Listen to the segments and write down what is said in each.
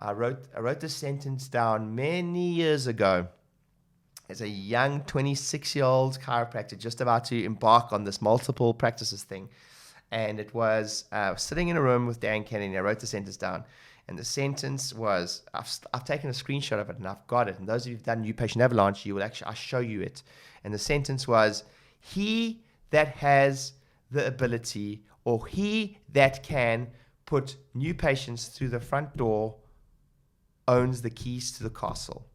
I wrote this sentence down many years ago as a young 26-year-old chiropractor just about to embark on this multiple practices thing. And it was sitting in a room with Dan Kennedy. I wrote the sentence down. And the sentence was, I've taken a screenshot of it and I've got it. And those of you who've done New Patient Avalanche, I'll show you it. And the sentence was, he that has the ability, or he that can put new patients through the front door owns the keys to the castle.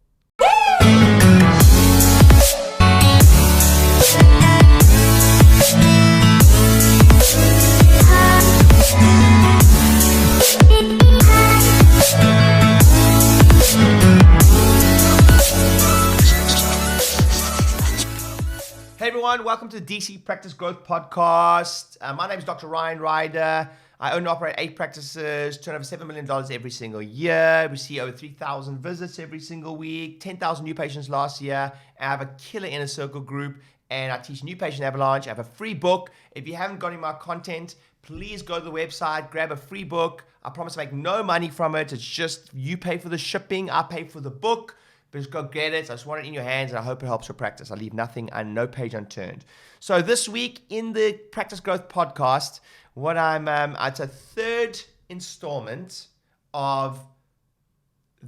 Hey everyone, welcome to the DC Practice Growth Podcast. My name is Dr. Ryan Rieder. I own and operate 8 practices, turn over $7 million every single year. We see over 3,000 visits every single week, 10,000 new patients last year. I have a killer inner circle group, and I teach New Patient Avalanche. I have a free book. If you haven't got any of my content, please go to the website, grab a free book. I promise to make no money from it. It's just you pay for the shipping, I pay for the book. But just go get it. I just want it in your hands, and I hope it helps your practice. I leave nothing and no page unturned. So this week in the Practice Growth Podcast, it's a third installment of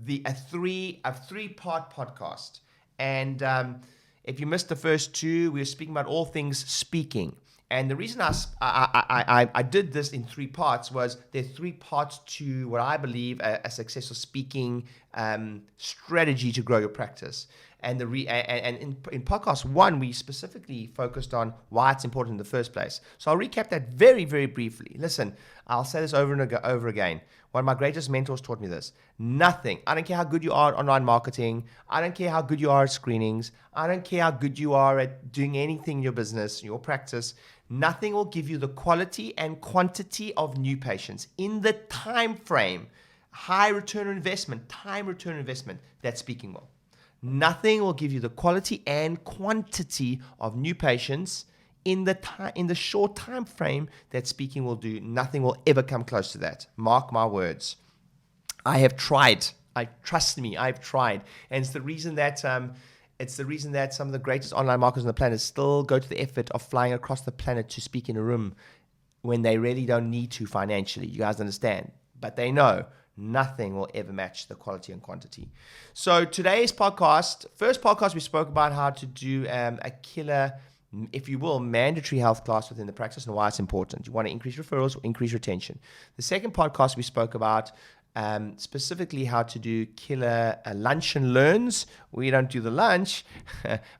a three-part podcast. And if you missed the first 2, we were speaking about all things speaking. And the reason I did this in 3 parts was there are 3 parts to what I believe a successful speaking strategy to grow your practice. And in podcast 1, we specifically focused on why it's important in the first place. So I'll recap that very, very briefly. Listen, I'll say this over and over again. One of my greatest mentors taught me this. Nothing. I don't care how good you are at online marketing. I don't care how good you are at screenings. I don't care how good you are at doing anything in your business, your practice. Nothing will give you the quality and quantity of new patients in the time frame, high return on investment, time return on investment that speaking will. Nothing will give you the quality and quantity of new patients in the short time frame that speaking will do. Nothing will ever come close to that. Mark my words. I have tried. Trust me, I've tried, and it's the reason that some of the greatest online marketers on the planet still go to the effort of flying across the planet to speak in a room when they really don't need to financially. You guys understand, but they know nothing will ever match the quality and quantity. So today's podcast, first podcast, we spoke about how to do a killer, if you will, mandatory health class within the practice and why it's important. You want to increase referrals or increase retention. The second podcast, we spoke about specifically how to do killer lunch and learns. We don't do the lunch,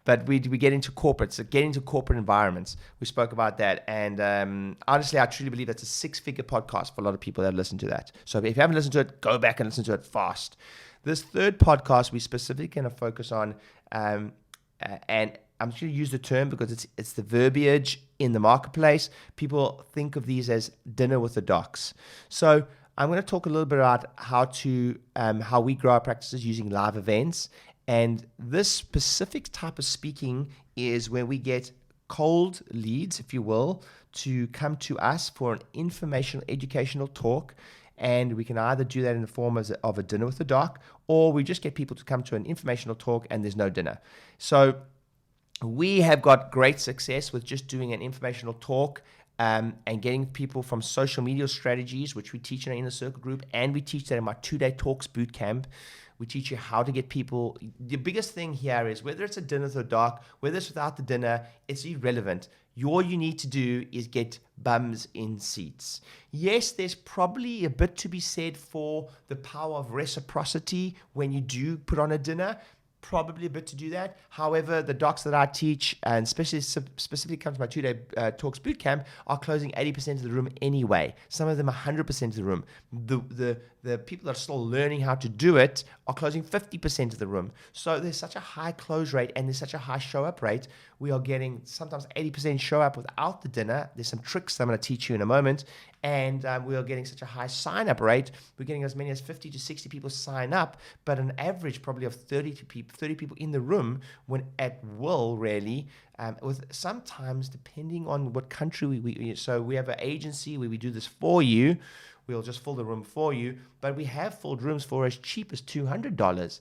but we get into corporates, so get into corporate environments. We spoke about that, and honestly, I truly believe that's a 6-figure podcast for a lot of people that listen to that. So if you haven't listened to it, go back and listen to it fast. This third podcast, we specifically going to focus on, and I'm just going to use the term because it's the verbiage in the marketplace. People think of these as dinner with the docs. So I'm going to talk a little bit about how we grow our practices using live events. And this specific type of speaking is where we get cold leads, if you will, to come to us for an informational, educational talk. And we can either do that in the form of a dinner with the doc, or we just get people to come to an informational talk and there's no dinner. So we have got great success with just doing an informational talk and getting people from social media strategies, which we teach in our inner circle group, and we teach that in my 2-day talks boot camp. We teach you how to get people. The biggest thing here is whether it's a dinner with a doc, whether it's without the dinner, it's irrelevant. All you need to do is get bums in seats. Yes, there's probably a bit to be said for the power of reciprocity when you do put on a dinner. Probably a bit to do that. However, the docs that I teach, and specifically comes to my 2-day talks bootcamp, are closing 80% of the room anyway. Some of them 100% of the room. The people that are still learning how to do it are closing 50% of the room. So there's such a high close rate and there's such a high show up rate. We are getting sometimes 80% show up without the dinner. There's some tricks that I'm going to teach you in a moment. And we are getting such a high sign-up rate. We're getting as many as 50 to 60 people sign up, but an average probably of 30 people in the room when at will, really, with sometimes, depending on what country so we have an agency where we do this for you. we'll just fill the room for you. But we have filled rooms for as cheap as $200.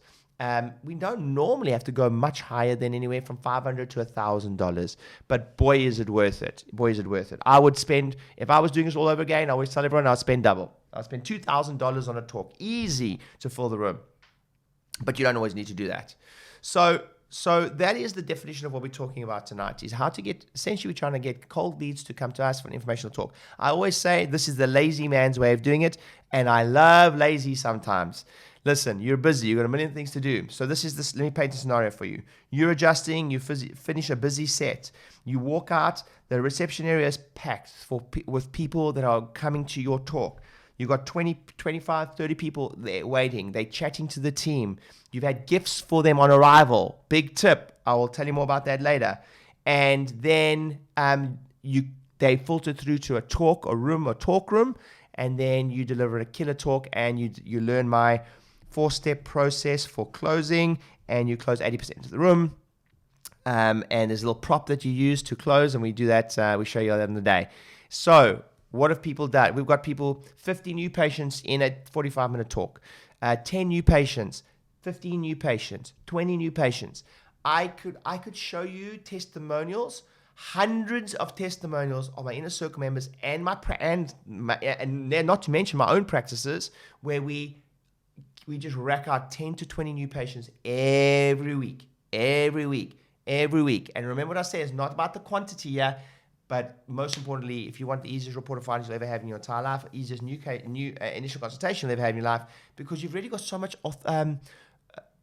We don't normally have to go much higher than anywhere from $500 to $1,000. But boy, is it worth it. Boy, is it worth it. I would spend, if I was doing this all over again, I always tell everyone I'd spend double. I'd spend $2,000 on a talk. Easy to fill the room. But you don't always need to do that. So that is the definition of what we're talking about tonight, is how to get, essentially we're trying to get cold leads to come to us for an informational talk. I always say this is the lazy man's way of doing it, and I love lazy sometimes. Listen, you're busy, you've got a million things to do. So let me paint a scenario for you. You're adjusting, you finish a busy set. You walk out, the reception area is packed with people that are coming to your talk. You've got 20, 25, 30 people there waiting. They're chatting to the team. You've had gifts for them on arrival. Big tip. I will tell you more about that later. And then they filter through to a talk, a room, a talk room. And then you deliver a killer talk, and you learn my 4-step process for closing. And you close 80% of the room. And there's a little prop that you use to close. And we do that. We show you that in the day. So what have people done? We've got 50 new patients in a 45-minute talk, 10 new patients, 15 new patients, 20 new patients. I could show you testimonials, hundreds of testimonials of my inner circle members and not to mention my own practices, where we just rack out 10 to 20 new patients every week. And remember what I say, it's not about the quantity here. But most importantly, if you want the easiest report of findings you'll ever have in your entire life, easiest new initial consultation you'll ever have in your life, because you've already got so much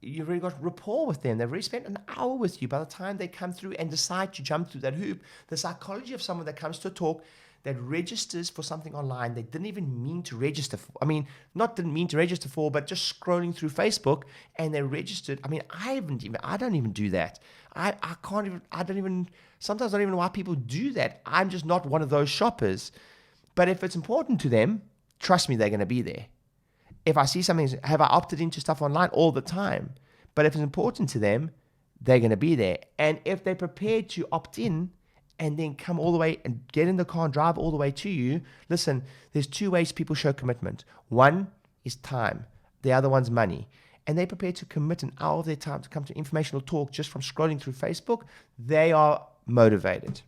you've already got rapport with them. They've already spent an hour with you. By the time they come through and decide to jump through that hoop, the psychology of someone that comes to a talk that registers for something online they didn't even mean to register for. Didn't mean to register for, but just scrolling through Facebook and they registered. I don't even do that. Sometimes I don't even know why people do that. I'm just not one of those shoppers. But if it's important to them, trust me, they're going to be there. If I see something, have I opted into stuff online all the time? But if it's important to them, they're going to be there. And if they're prepared to opt in and then come all the way and get in the car and drive all the way to you, listen, there's 2 ways people show commitment. One is time. The other one's money. And they're prepared to commit an hour of their time to come to informational talk just from scrolling through Facebook. They are motivated.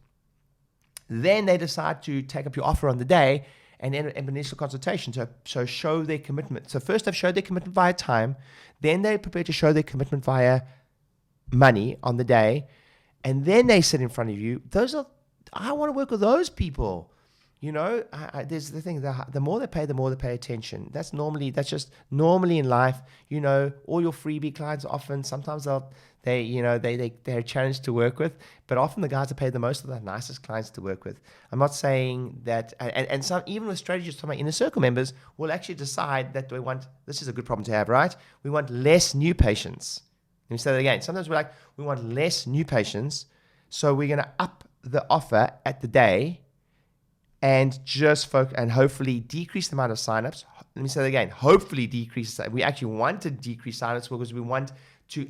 Then they decide to take up your offer on the day and then an initial consultation. So show their commitment. So first they've showed their commitment via time. Then they're prepared to show their commitment via money on the day. And then they sit in front of you. I want to work with those people. There's the thing, the more they pay, the more they pay attention. That's just normally in life. All your freebie clients often, sometimes they're a challenge to work with, but often the guys that pay the most are the nicest clients to work with. I'm not saying that, and some, even with strategists, some of my inner circle members will actually decide that this is a good problem to have, right? We want less new patients. Let me say that again. Sometimes we want less new patients, so we're going to up the offer at the day and just and hopefully decrease the amount of signups. Let me say that again. Hopefully decrease. We actually want to decrease signups because we want to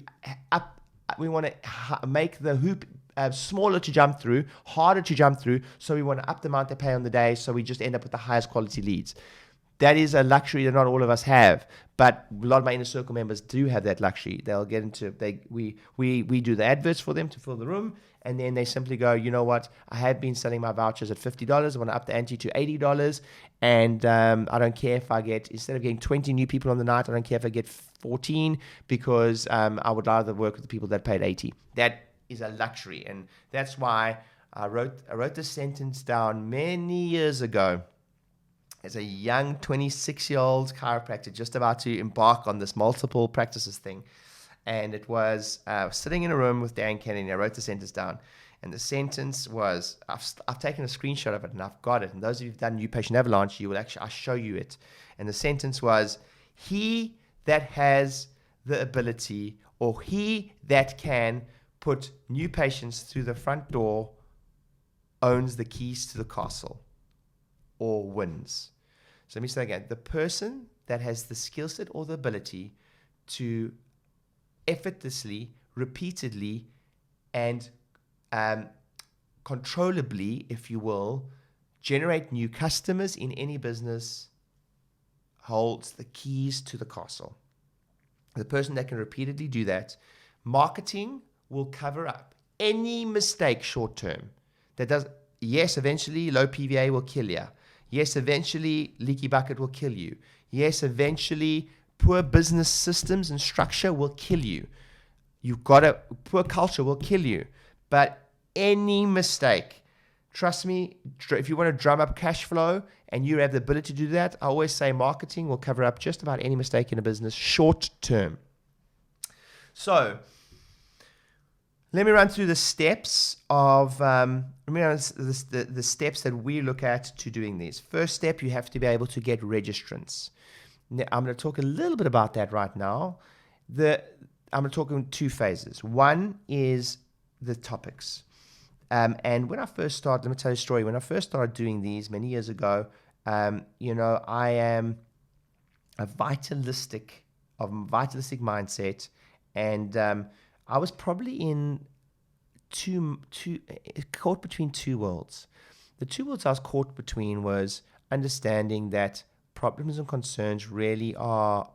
make the hoop smaller to jump through, harder to jump through. So we want to up the amount they pay on the day. So we just end up with the highest quality leads. That is a luxury that not all of us have, but a lot of my inner circle members do have that luxury. They'll get into we do the adverts for them to fill the room, and then they simply go, you know what? I have been selling my vouchers at $50. I want to up the ante to $80, and I don't care if I get, instead of getting 20 new people on the night, I don't care if I get 14 because I would rather work with the people that paid $80. That is a luxury, and that's why I wrote this sentence down many years ago. As a young 26-year-old chiropractor just about to embark on this multiple practices thing. And it was sitting in a room with Dan Kennedy. I wrote the sentence down. And the sentence was, I've taken a screenshot of it and I've got it. And those of you who've done New Patient Avalanche, I'll show you it. And the sentence was, he that has the ability, or he that can put new patients through the front door owns the keys to the castle, or wins. So let me say again, the person that has the skill set or the ability to effortlessly, repeatedly, and controllably, if you will, generate new customers in any business holds the keys to the castle. The person that can repeatedly do that, marketing will cover up any mistake short term. That does, yes, eventually low PVA will kill you. Yes, eventually leaky bucket will kill you. Yes, eventually poor business systems and structure will kill you. Poor culture will kill you. But any mistake, trust me, if you want to drum up cash flow and you have the ability to do that, I always say marketing will cover up just about any mistake in a business short term. So let me run through the steps of the steps that we look at to doing these. First step, you have to be able to get registrants. Now, I'm going to talk a little bit about that right now. I'm going to talk in two phases. One is the topics. And when I first started, let me tell you a story. When I first started doing these many years ago, I am a vitalistic mindset, and I was probably in caught between two worlds. The two worlds I was caught between was understanding that problems and concerns really are,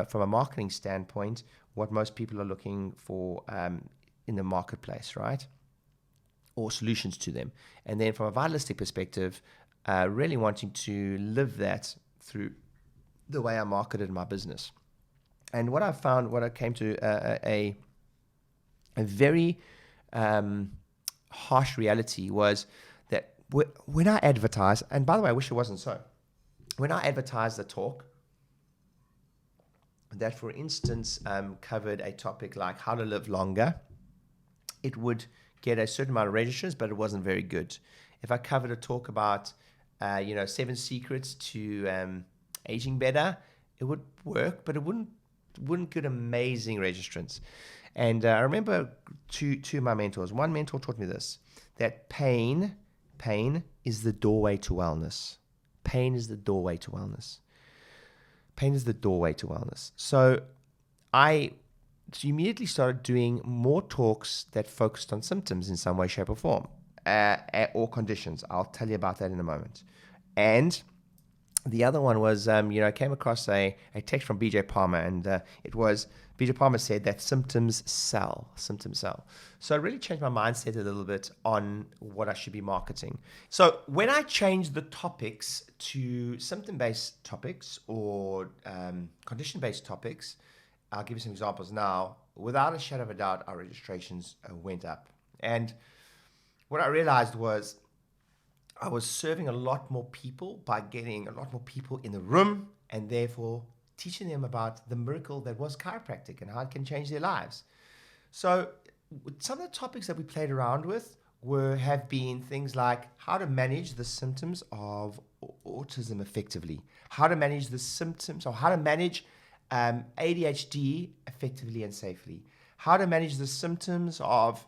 from a marketing standpoint, what most people are looking for in the marketplace, right? Or solutions to them. And then from a vitalistic perspective, really wanting to live that through the way I marketed my business. And what I found, what I came to a very harsh reality was that when I advertise, and by the way, I wish it wasn't so, when I advertised the talk, that for instance covered a topic like how to live longer, it would get a certain amount of registers, but it wasn't very good. If I covered a talk about 7 secrets to aging better, it would work, but it wouldn't get amazing registrants. And I remember two of my mentors. One mentor taught me this, that pain is the doorway to wellness. Pain is the doorway to wellness. Pain is the doorway to wellness. So I immediately started doing more talks that focused on symptoms in some way, shape, or form, or conditions. I'll tell you about that in a moment. And the other one was, I came across a text from BJ Palmer, and it was, BJ Palmer said that symptoms sell. So it really changed my mindset a little bit on what I should be marketing. So when I changed the topics to symptom-based topics or condition-based topics, I'll give you some examples now. Without a shadow of a doubt, our registrations went up. And what I realized was I was serving a lot more people by getting a lot more people in the room and therefore teaching them about the miracle that was chiropractic and how it can change their lives. So some of the topics that we played around with have been things like how to manage the symptoms of autism effectively, how to manage the symptoms, or how to manage ADHD effectively and safely, how to manage the symptoms of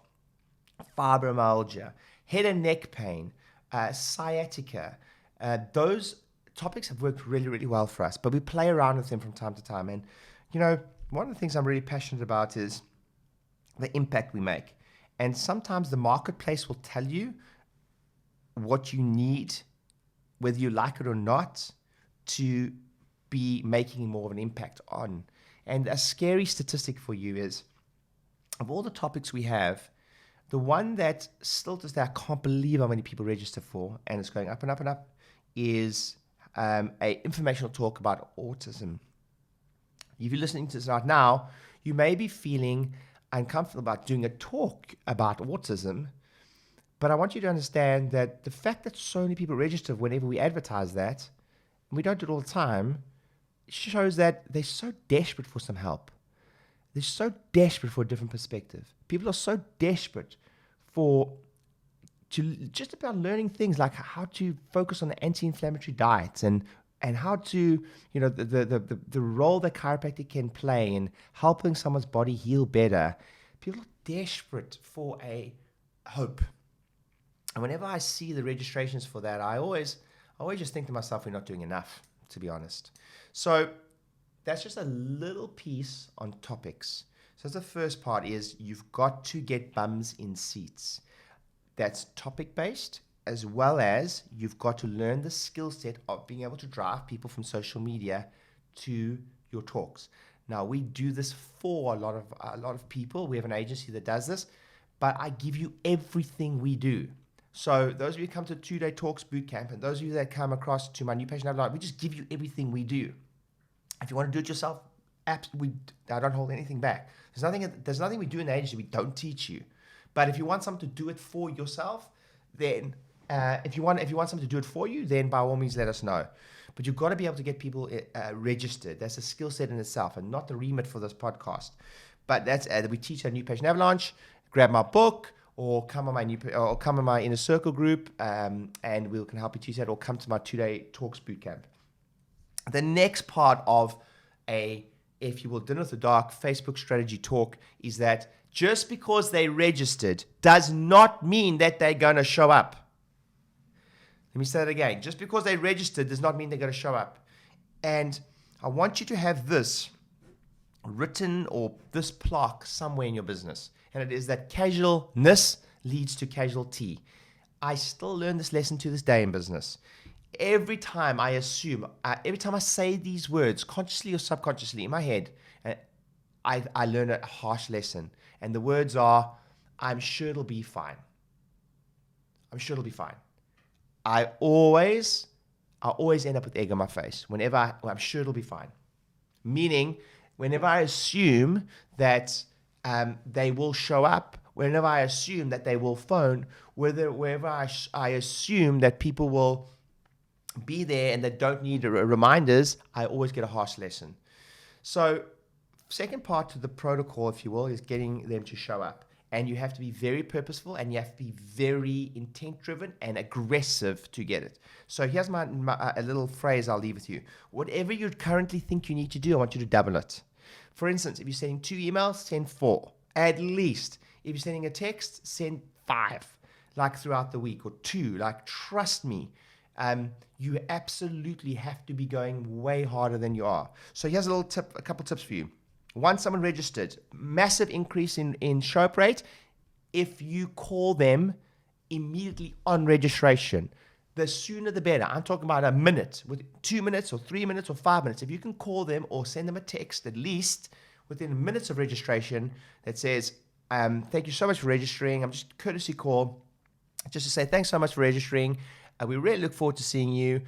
fibromyalgia, head and neck pain, sciatica. Those topics have worked really, really well for us, but we play around with them from time to time. And, one of the things I'm really passionate about is the impact we make. And sometimes the marketplace will tell you what you need, whether you like it or not, to be making more of an impact on. And a scary statistic for you is, of all the topics we have, the one that still to this day I can't believe how many people register for, and it's going up and up and up, is a informational talk about autism. If you're listening to this right now, you may be feeling uncomfortable about doing a talk about autism, but I want you to understand that the fact that so many people register whenever we advertise that, and we don't do it all the time, shows that they're so desperate for some help. They're so desperate for a different perspective. People are so desperate to just about learning things like how to focus on the anti-inflammatory diets and how to, the role that chiropractic can play in helping someone's body heal better. People are desperate for a hope. And whenever I see the registrations for that, I always just think to myself, we're not doing enough, to be honest. So that's just a little piece on topics. So the first part is you've got to get bums in seats. That's topic-based, as well as you've got to learn the skill set of being able to drive people from social media to your talks. Now, we do this for a lot of people. We have an agency that does this, but I give you everything we do. So those of you who come to the 2-day talks bootcamp, and those of you that come across to my new patient avatar, we just give you everything we do. If you want to do it yourself, I don't hold anything back. There's nothing we do in the agency we don't teach you. But if you want someone to do it for yourself, then if you want someone to do it for you, then by all means let us know. But you've got to be able to get people registered. That's a skill set in itself, and not the remit for this podcast. But that's we teach our new patient avalanche. Grab my book, or come on my inner circle group, and we can help you teach that, or come to my 2-day talks bootcamp. The next part of a, if you will, Dinner with the Dark Facebook strategy talk is that just because they registered does not mean that they're going to show up. Let me say that again. Just because they registered does not mean they're going to show up. And I want you to have this written, or this plaque somewhere in your business. And it is that casualness leads to casualty. I still learn this lesson to this day in business. Every time I say these words, consciously or subconsciously in my head, I learn a harsh lesson. And the words are, I'm sure it'll be fine. I'm sure it'll be fine. I always end up with egg on my face whenever I'm sure it'll be fine. Meaning, whenever I assume that they will show up, whenever I assume that they will phone, wherever I assume that people will be there and they don't need reminders, I always get a harsh lesson. So, second part to the protocol, if you will, is getting them to show up. And you have to be very purposeful, and you have to be very intent-driven and aggressive to get it. So here's a little phrase I'll leave with you. Whatever you currently think you need to do, I want you to double it. For instance, if you're sending 2 emails, send 4. At least. If you're sending a text, send 5. Like throughout the week, or 2. Like, trust me. You absolutely have to be going way harder than you are. So here's a couple tips for you. Once someone registered, massive increase in show up rate if you call them immediately on registration. The sooner the better. I'm talking about a minute, with 2 minutes or 3 minutes or 5 minutes. If you can call them or send them a text at least within minutes of registration that says, thank you so much for registering. I'm just a courtesy call just to say thanks so much for registering. We really look forward to seeing you.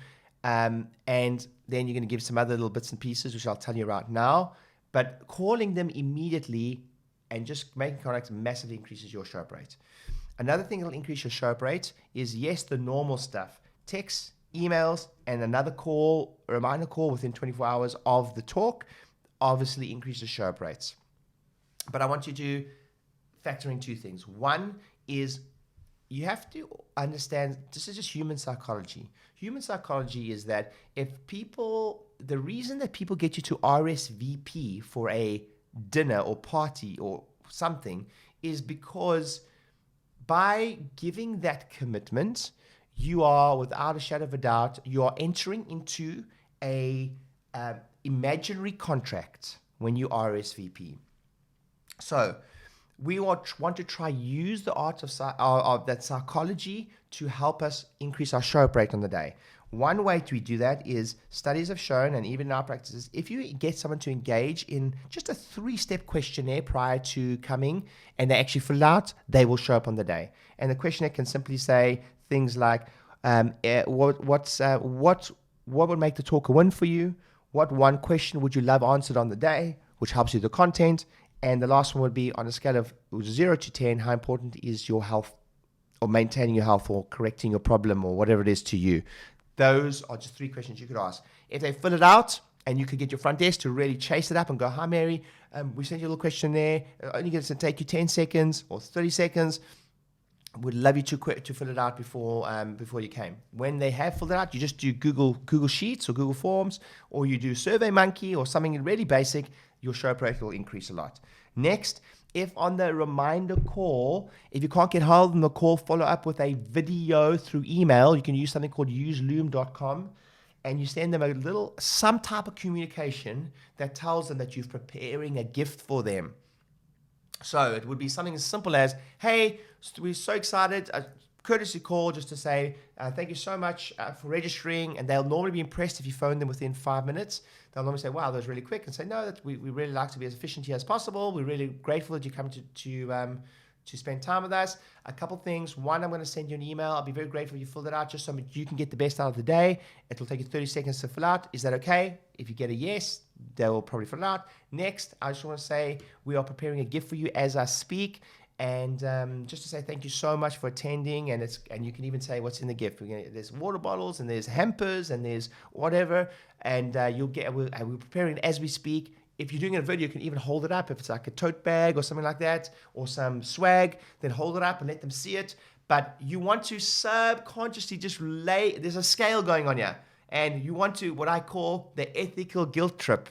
And then you're going to give some other little bits and pieces, which I'll tell you right now. But calling them immediately and just making contact massively increases your show up rate. Another thing that will increase your show up rate is, yes, the normal stuff. Texts, emails, and another call, a reminder call within 24 hours of the talk obviously increases show up rates. But I want you to factor in 2 things. One is you have to understand, this is just human psychology. Human psychology is that the reason that people get you to RSVP for a dinner or party or something is because by giving that commitment, you are, without a shadow of a doubt, you are entering into a imaginary contract when you RSVP. So we want to try use the art of that psychology to help us increase our show up rate on the day. One way to do that is, studies have shown, and even in our practices, if you get someone to engage in just a 3-step questionnaire prior to coming and they actually fill it out, they will show up on the day. And the questionnaire can simply say things like, what would make the talk a win for you? What one question would you love answered on the day, which helps you with the content? And the last one would be, on a scale of 0 to 10, how important is your health, or maintaining your health, or correcting your problem, or whatever it is to you. Those are just 3 questions you could ask. If they fill it out, and you could get your front desk to really chase it up and go, hi, Mary, we sent you a little questionnaire. Only going to take you 10 seconds or 30 seconds. Would love you to fill it out before you came. When they have filled it out, you just do Google Sheets or Google Forms, or you do SurveyMonkey or something really basic. Your show up rate will increase a lot. Next, if on the reminder call, if you can't get hold of the call, follow up with a video through email. You can use something called useloom.com, and you send them some type of communication that tells them that you're preparing a gift for them. So it would be something as simple as, hey, we're so excited. courtesy call just to say, thank you so much for registering. And they'll normally be impressed if you phone them within 5 minutes. They'll normally say, wow, that was really quick. And say, no, that we really like to be as efficient here as possible. We're really grateful that you come to spend time with us. A couple things. One, I'm going to send you an email. I'll be very grateful if you fill it out just so you can get the best out of the day. It will take you 30 seconds to fill out. Is that okay? If you get a yes, they will probably fill it out. Next, I just want to say we are preparing a gift for you as I speak. And just to say thank you so much for attending, and you can even say what's in the gift. There's water bottles, and there's hampers, and there's whatever, and we're preparing it as we speak. If you're doing a video, you can even hold it up. If it's like a tote bag or something like that, or some swag, then hold it up and let them see it. But you want to subconsciously just there's a scale going on here, and you want to, what I call the ethical guilt trip.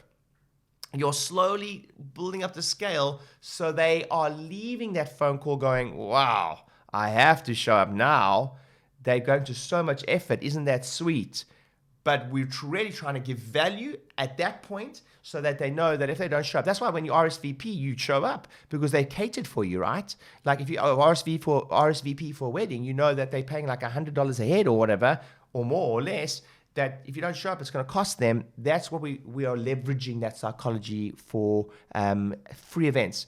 You're slowly building up the scale so they are leaving that phone call going, wow, I have to show up now. They're going to so much effort. Isn't that sweet? But we're really trying to give value at that point so that they know that if they don't show up, that's why when you RSVP, you show up because they catered for you, right? Like if you RSVP for a wedding, you know that they're paying like $100 a head or whatever, or more or less, that if you don't show up, it's going to cost them. That's what we are leveraging that psychology for free events.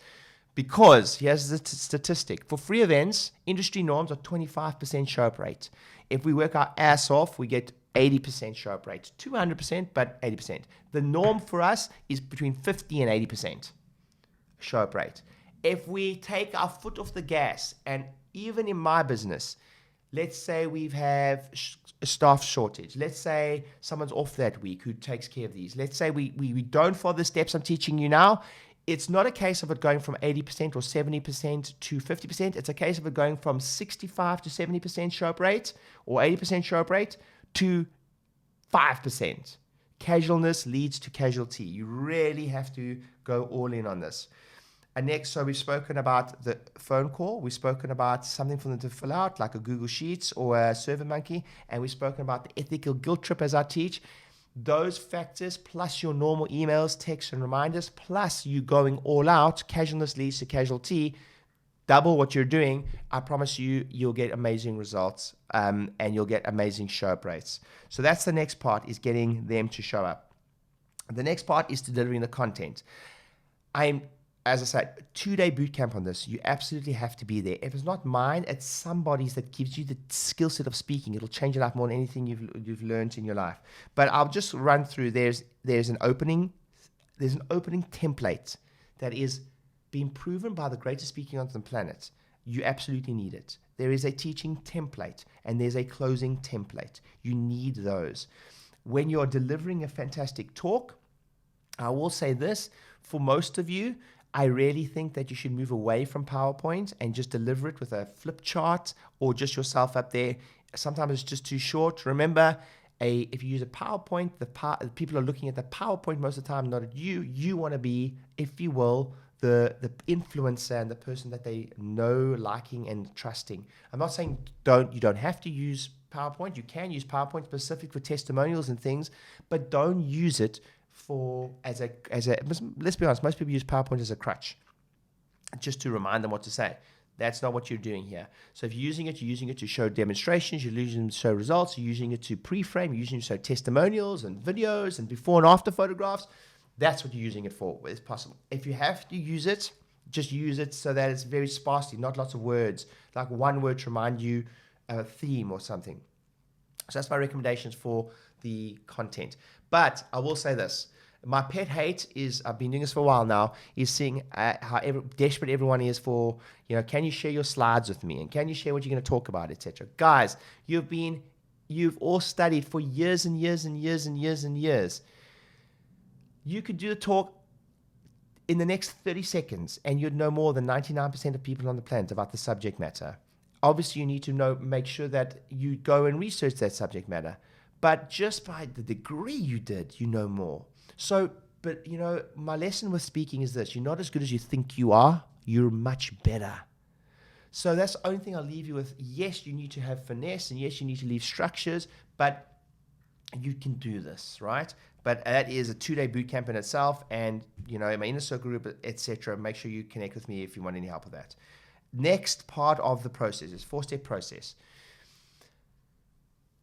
Because here's the statistic. For free events, industry norms are 25% show up rate. If we work our ass off, we get 80% show up rate. 200%, but 80%. The norm for us is between 50 and 80% show up rate. If we take our foot off the gas, and even in my business, let's say we have a staff shortage. Let's say someone's off that week who takes care of these. Let's say we don't follow the steps I'm teaching you now. It's not a case of it going from 80% or 70% to 50%. It's a case of it going from 65 to 70% show up rate or 80% show up rate to 5%. Casualness leads to casualty. You really have to go all in on this. And next, so we've spoken about the phone call. We've spoken about something for them to fill out, like a Google Sheets or a SurveyMonkey. And we've spoken about the ethical guilt trip as I teach. Those factors, plus your normal emails, texts, and reminders, plus you going all out, casualness leads to casualty. Double what you're doing. I promise you, you'll get amazing results and you'll get amazing show-up rates. So that's the next part, is getting them to show up. The next part is delivering the content. As I said, 2-day boot camp on this. You absolutely have to be there. If it's not mine, it's somebody's that gives you the skill set of speaking. It'll change your life more than anything you've learned in your life. But I'll just run through. There's an opening template that is being proven by the greatest speaking on the planet. You absolutely need it. There is a teaching template and there's a closing template. You need those. When you're delivering a fantastic talk, I will say this, for most of you, I really think that you should move away from PowerPoint and just deliver it with a flip chart or just yourself up there. Sometimes it's just too short. Remember, if you use a PowerPoint, the people are looking at the PowerPoint most of the time, not at you. You want to be, if you will, the influencer and the person that they know, liking, and trusting. I'm not saying you don't have to use PowerPoint. You can use PowerPoint specific for testimonials and things, but don't use it as a let's be honest, most people use PowerPoint as a crutch just to remind them what to say. That's not what you're doing here. So if you're using it to show demonstrations, you're using it to show results, you're using it to pre-frame, you're using it to show testimonials and videos and before and after photographs. That's what you're using it for, if possible. If you have to use it, just use it so that it's very sparsely, not lots of words, like one word to remind you a theme or something. So that's my recommendations for the content. But I will say this. My pet hate is, I've been doing this for a while now, is seeing how desperate everyone is for, can you share your slides with me? And can you share what you're going to talk about, etc. Guys, you've all studied for years and years and years and years and years. You could do a talk in the next 30 seconds and you'd know more than 99% of people on the planet about the subject matter. Obviously, you need to make sure that you go and research that subject matter. But just by the degree you did, you know more. So, but my lesson with speaking is this: you're not as good as you think you are. You're much better. So that's the only thing I'll leave you with. Yes, you need to have finesse, and yes, you need to leave structures, but you can do this, right? But that is a 2-day boot camp in itself, and in my inner circle group, etc. Make sure you connect with me if you want any help with that. Next part of the process is 4-step process.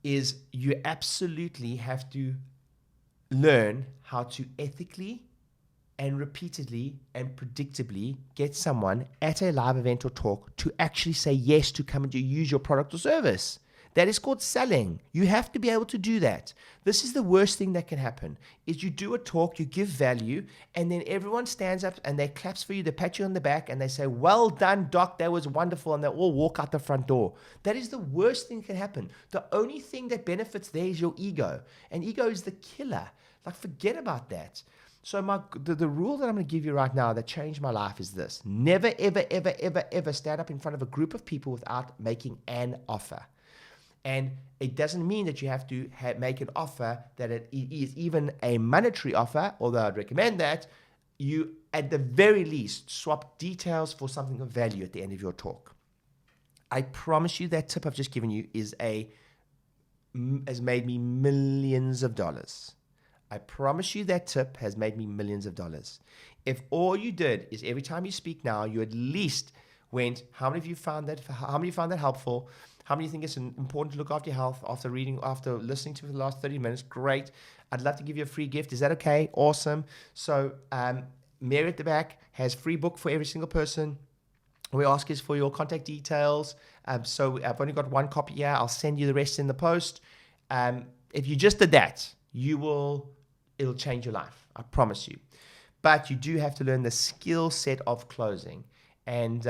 is you absolutely have to learn how to ethically and repeatedly and predictably get someone at a live event or talk to actually say yes to come and to use your product or service. That is called selling. You have to be able to do that. This is the worst thing that can happen, is you do a talk, you give value, and then everyone stands up and they claps for you, they pat you on the back, and they say, well done, doc, that was wonderful, and they all walk out the front door. That is the worst thing that can happen. The only thing that benefits there is your ego, and ego is the killer. Like, forget about that. So the rule that I'm going to give you right now that changed my life is this. Never, ever, ever, ever, ever stand up in front of a group of people without making an offer. And it doesn't mean that you have to make an offer that it is even a monetary offer, although I'd recommend that. You, at the very least, swap details for something of value at the end of your talk. I promise you that tip I've just given you has made me millions of dollars. I promise you that tip has made me millions of dollars. If all you did is every time you speak now, you at least went, how many of you found that helpful? How many think it's important to look after your health after listening to it for the last 30 minutes? Great. I'd love to give you a free gift. Is that okay? Awesome. So Mary at the back has free book for every single person. We ask is for your contact details. So I've only got one copy here. I'll send you the rest in the post. If you just did that, it'll change your life. I promise you. But you do have to learn the skill set of closing. And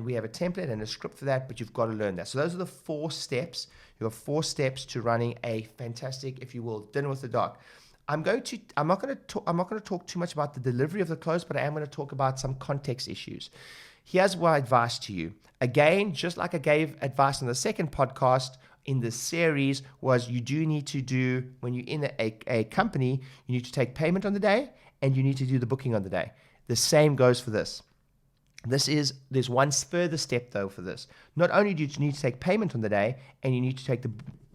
we have a template and a script for that, but you've got to learn that. So those are the 4 steps. You have 4 steps to running a fantastic, if you will, dinner with the doc. I'm not going to talk too much about the delivery of the close, but I am going to talk about some context issues. Here's my advice to you. Again, just like I gave advice on the second podcast in this series, was you do need to do, when you're in a company, you need to take payment on the day and you need to do the booking on the day. The same goes for this. There's one further step though for this. Not only do you need to take payment on the day and you need to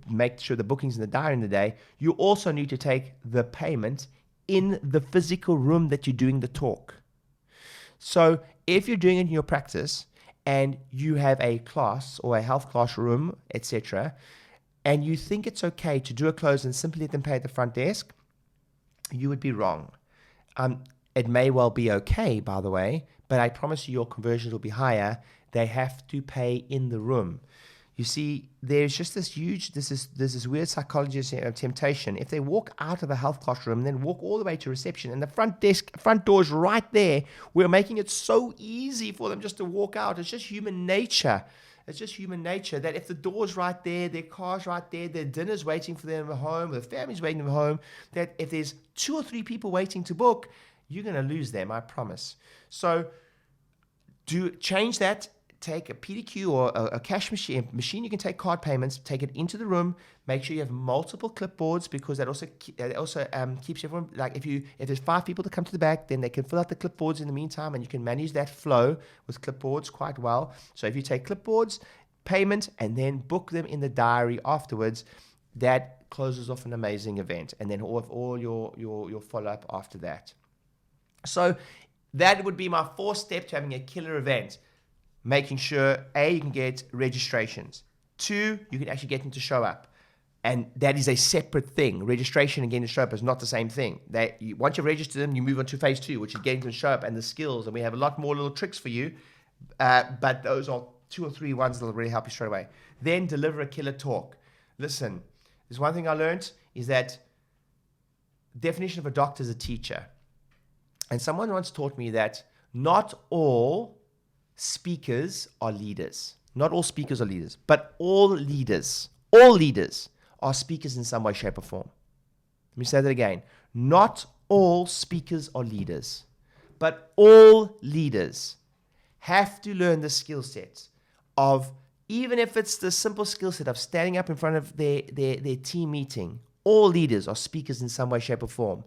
make sure the booking's in the diary in the day, you also need to take the payment in the physical room that you're doing the talk. So if you're doing it in your practice and you have a class or a health classroom, etc., and you think it's okay to do a close and simply let them pay at the front desk, you would be wrong. It may well be okay, by the way, but I promise you your conversions will be higher. They have to pay in the room. You see, there's just this weird psychologist temptation. If they walk out of a health classroom and then walk all the way to reception and the front door is right there, we're making it so easy for them just to walk out. It's just human nature. It's just human nature that if the door's right there, their car's right there, their dinner's waiting for them at home, their family's waiting for them at home, that if there's 2 or 3 people waiting to book, you're going to lose them, I promise. So change that. Take a PDQ or a cash machine. You can take card payments, take it into the room. Make sure you have multiple clipboards, because that also keeps everyone, like if there's 5 people to come to the back, then they can fill out the clipboards in the meantime, and you can manage that flow with clipboards quite well. So if you take clipboards, payment, and then book them in the diary afterwards, that closes off an amazing event, and then all your follow-up after that. So that would be my 4th step to having a killer event. Making sure, A, you can get registrations. 2, you can actually get them to show up. And that is a separate thing. Registration and getting to show up is not the same thing. Once you've registered them, you move on to phase 2, which is getting them to show up and the skills. And we have a lot more little tricks for you. But those are 2 or 3 ones that will really help you straight away. Then deliver a killer talk. Listen, there's one thing I learned is that definition of a doctor is a teacher. And someone once taught me that not all speakers are leaders. Not all speakers are leaders, but all leaders are speakers in some way, shape, or form. Let me say that again. Not all speakers are leaders, but all leaders have to learn the skill set of, even if it's the simple skill set of standing up in front of their team meeting. All leaders are speakers in some way, shape, or form.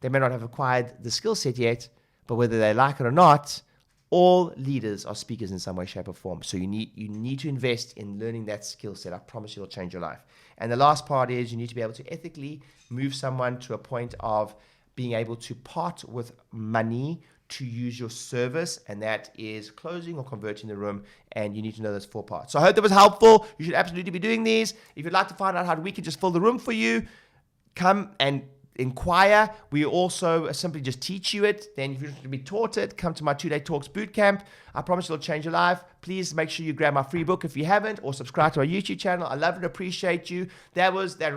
They may not have acquired the skill set yet, but whether they like it or not, all leaders are speakers in some way, shape, or form. So you need to invest in learning that skill set. I promise you it'll change your life. And the last part is you need to be able to ethically move someone to a point of being able to part with money to use your service, and that is closing or converting the room, and you need to know those 4 parts. So I hope that was helpful. You should absolutely be doing these. If you'd like to find out how we can just fill the room for you, come and inquire. We also simply just teach you it. Then if you're going to be taught it, come to my 2-day talks bootcamp. I promise it'll change your life. Please make sure you grab my free book if you haven't, or subscribe to our YouTube channel. I love and appreciate you. That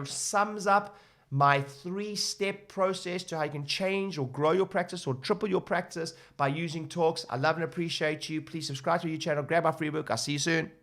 sums up my 3-step process to how you can change or grow your practice or triple your practice by using talks. I love and appreciate you. Please subscribe to our YouTube channel. Grab my free book. I'll see you soon.